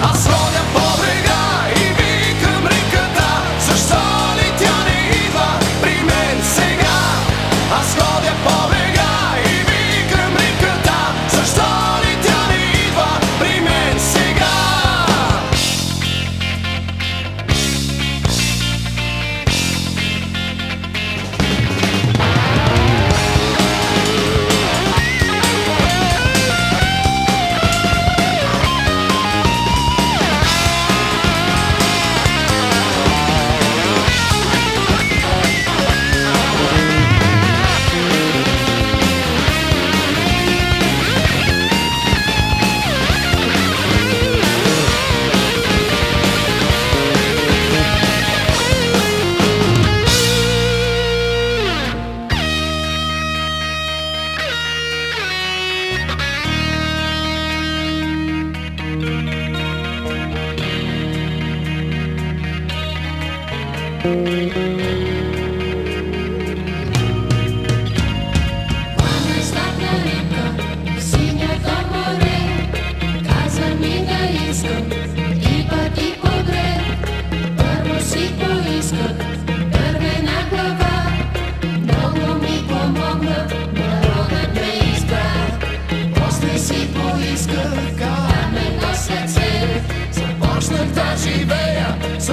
Аз ходя по брега и викам реката, защо ли тя не идва при мен сега? Аз ходя по брега и викам реката, защо ли тя не идва при мен сега? Quando è stata ricca, sognato amore, casa mi daisco, i pati pobre, prvo si poisko, drvena glava, mnogo mi pomogla, narodът ме избра. После си поисках каменно сърце, започнах да живея с